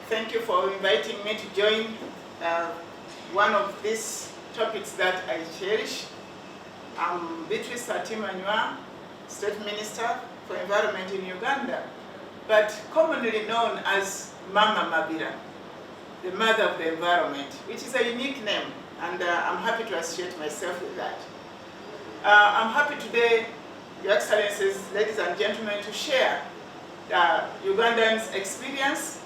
Thank you for inviting me to join one of these topics that I cherish. I'm Beatrice Anywar, State Minister for Environment in Uganda, but commonly known as Mama Mabira, the mother of the environment, which is a unique name, and I'm happy to associate myself with that. I'm happy today, Your Excellencies, ladies and gentlemen, to share Ugandans' experience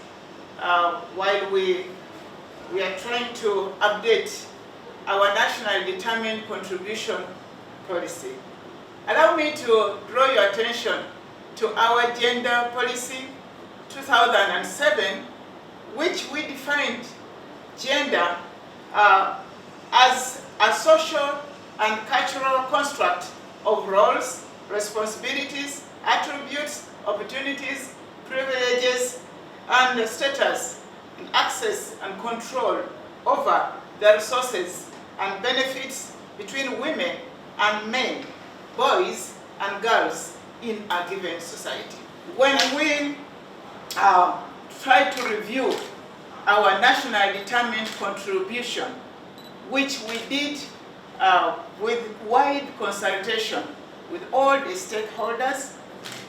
while we are trying to update our nationally determined contribution policy. Allow me to draw your attention to our gender policy 2007, which we defined gender as a social and cultural construct of roles, responsibilities, attributes, opportunities, privileges, and status in access and control over the resources and benefits between women and men, boys and girls in a given society. When we try to review our nationally determined contribution, which we did with wide consultation with all the stakeholders,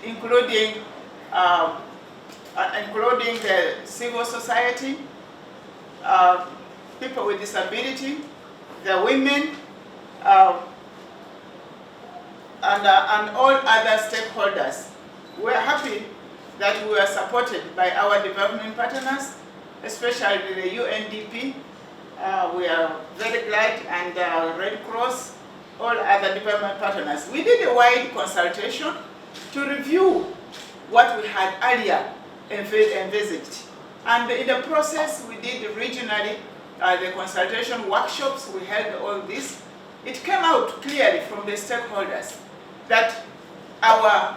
including the civil society, people with disability, the women, and all other stakeholders. We're happy that we were supported by our development partners, especially the UNDP. We are very glad, and Red Cross, all other development partners. We did a wide consultation to review what we had earlier envisaged. And in the process, we did regionally the consultation workshops, we held all this. It came out clearly from the stakeholders that our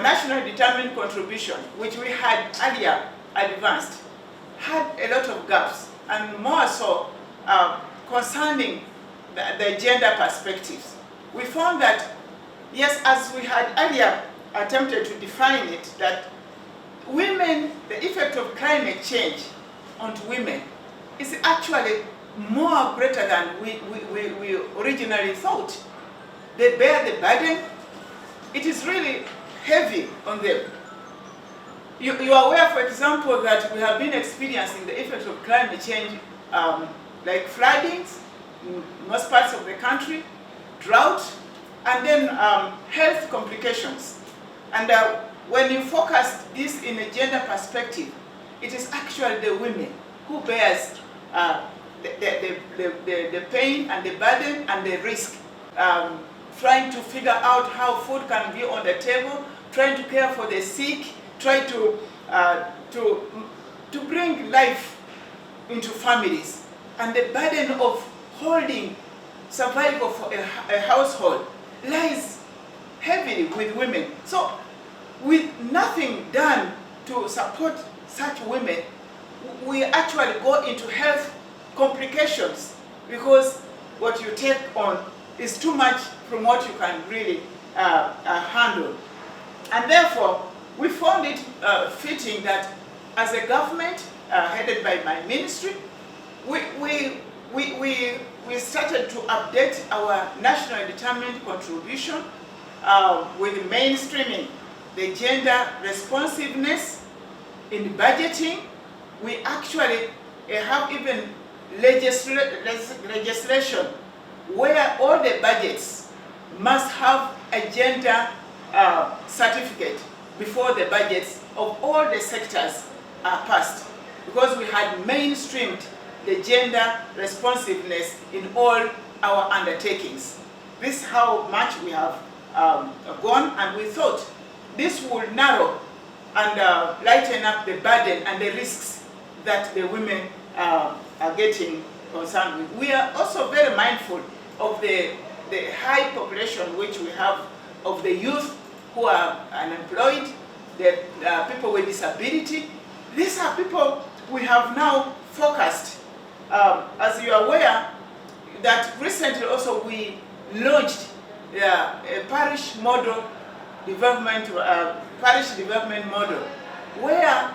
nationally determined contribution, which we had earlier advanced, had a lot of gaps, and more so concerning the gender perspectives. We found that, yes, as we had earlier attempted to define it, that women, the effect of climate change onto women is actually more greater than we originally thought. They bear the burden. It is really heavy on them. You are aware, for example, that we have been experiencing the effect of climate change, like floodings in most parts of the country, drought, and then health complications. And when you focus this in a gender perspective, it is actually the women who bears the pain and the burden and the risk, trying to figure out how food can be on the table, trying to care for the sick, trying to bring life into families. And the burden of holding survival for a household lies heavily with women. So with nothing done to support such women, we actually go into health complications because what you take on is too much from what you can really handle. And therefore, we found it fitting that as a government headed by my ministry, we started to update our nationally determined contribution with mainstreaming the gender responsiveness in budgeting. We actually have even legislation where all the budgets must have a gender certificate before the budgets of all the sectors are passed, because we had mainstreamed the gender responsiveness in all our undertakings. This is how much we have gone, and we thought this will narrow and lighten up the burden and the risks that the women are getting concerned with. We are also very mindful of the high population which we have of the youth who are unemployed, the people with disability. These are people we have now focused. As you are aware, that recently also we launched a parish development model, where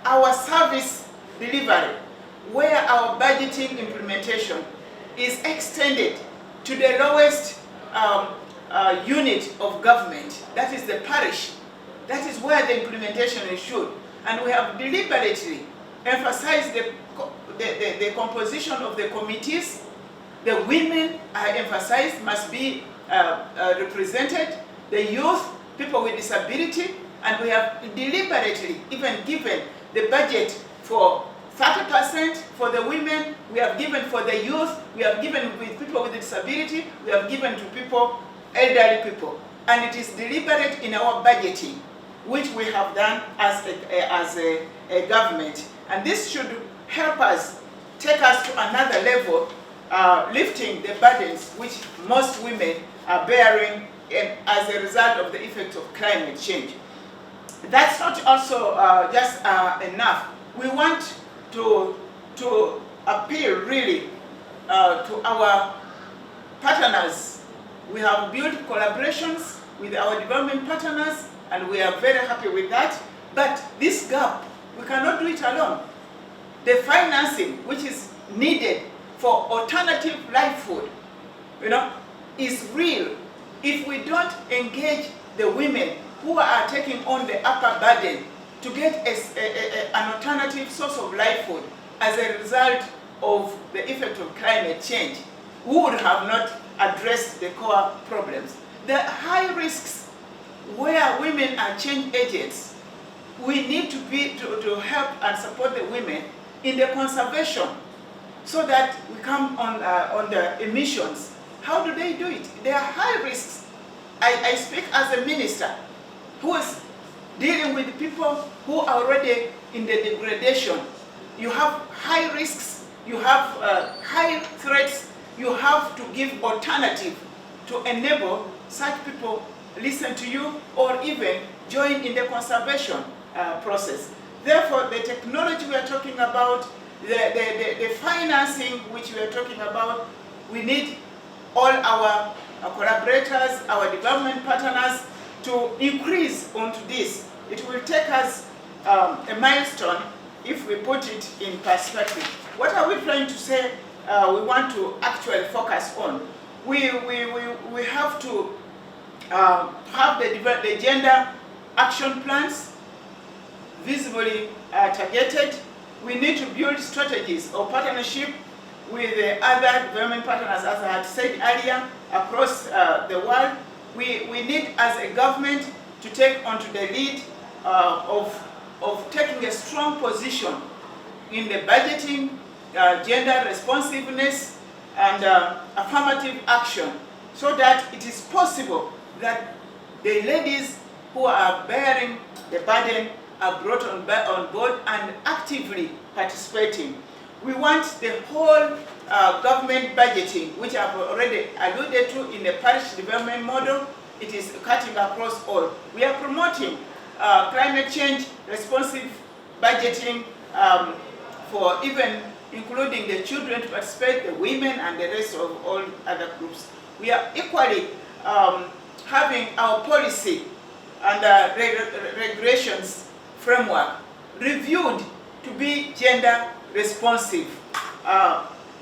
our service delivery, where our budgeting implementation is extended to the lowest unit of government, that is the parish. That is where the implementation is should. And we have deliberately emphasized the composition of the committees. The women are emphasized, must be represented, the youth, people with disability, and we have deliberately even given the budget for 30% for the women, we have given for the youth, we have given with people with disability, we have given to people, elderly people. And it is deliberate in our budgeting, which we have done as a government. And this should help us, take us to another level, lifting the burdens which most women are bearing as a result of the effects of climate change. That's not also just enough. We want to appeal really to our partners. We have built collaborations with our development partners, and we are very happy with that. But this gap, we cannot do it alone. The financing which is needed for alternative livelihood, is real. If we don't engage the women who are taking on the upper burden to get an alternative source of livelihood as a result of the effect of climate change, we would have not addressed the core problems. The high risks where women are change agents, we need to help and support the women in the conservation so that we come on the emissions. How do they do it? There are high risks. I speak as a minister who is dealing with people who are already in the degradation. You have high risks, you have high threats, you have to give alternative to enable such people listen to you or even join in the conservation process. Therefore, the technology we are talking about, the financing which we are talking about, we need all our collaborators, our development partners to increase onto this. It will take us a milestone if we put it in perspective. What are we trying to say we want to actually focus on? We have to have the gender action plans visibly targeted. We need to build strategies of partnership with the other development partners, as I had said earlier, across the world. We need, as a government, to take onto the lead of taking a strong position in the budgeting, gender responsiveness, and affirmative action, so that it is possible that the ladies who are bearing the burden are brought on board and actively participating. We want the whole government budgeting, which I've already alluded to in the parish development model. It is cutting across all. We are promoting climate change responsive budgeting for even including the children to participate, the women, and the rest of all other groups. We are equally having our policy and regulations framework reviewed to be gender responsive.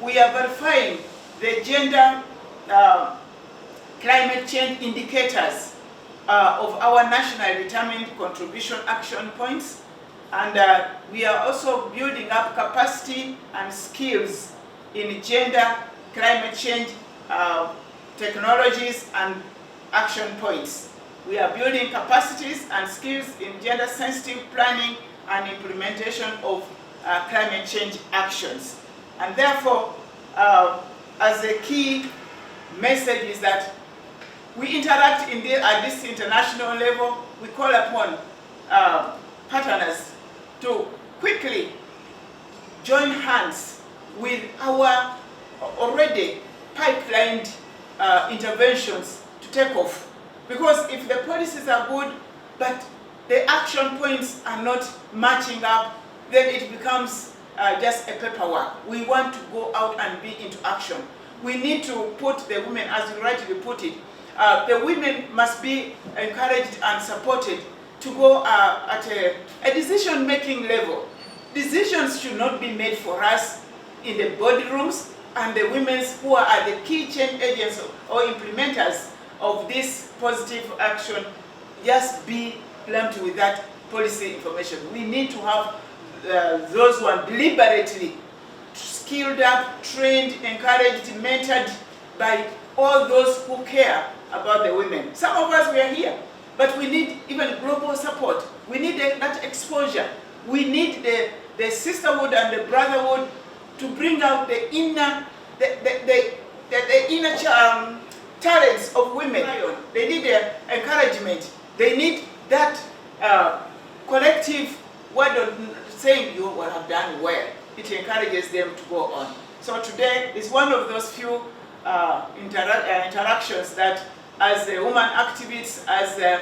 We are verifying the gender climate change indicators of our nationally determined contribution action points, and we are also building up capacity and skills in gender climate change technologies and action points. We are building capacities and skills in gender sensitive planning and implementation of climate change actions. And therefore, as a key message is that we interact at this international level. We call upon partners to quickly join hands with our already pipelined interventions to take off. Because if the policies are good, but the action points are not matching up, then it becomes just a paperwork. We want to go out and be into action. We need to put the women, as you rightly put it, the women must be encouraged and supported to go at a decision-making level. decisions should not be made for us in the boardrooms, and the women who are the key change agents or implementers of this positive action just be lumped with that policy information. We need to have those who are deliberately skilled up, trained, encouraged, mentored by all those who care about the women. Some of us, we are here, but we need even global support. We need that exposure. We need the sisterhood and the brotherhood to bring out the inner, talents of women. They need their encouragement. They need that collective word of saying you have done well. It encourages them to go on. So today is one of those few interactions that, as a woman activist, as a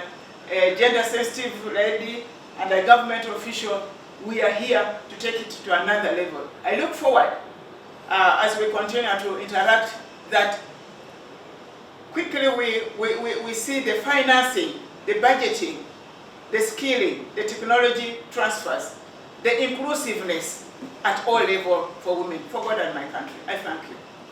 gender-sensitive lady, and a government official, we are here to take it to another level. I look forward, as we continue to interact, that quickly we see the financing, the budgeting, the skilling, the technology transfers, the inclusiveness at all levels for women, for God and my country. I thank you.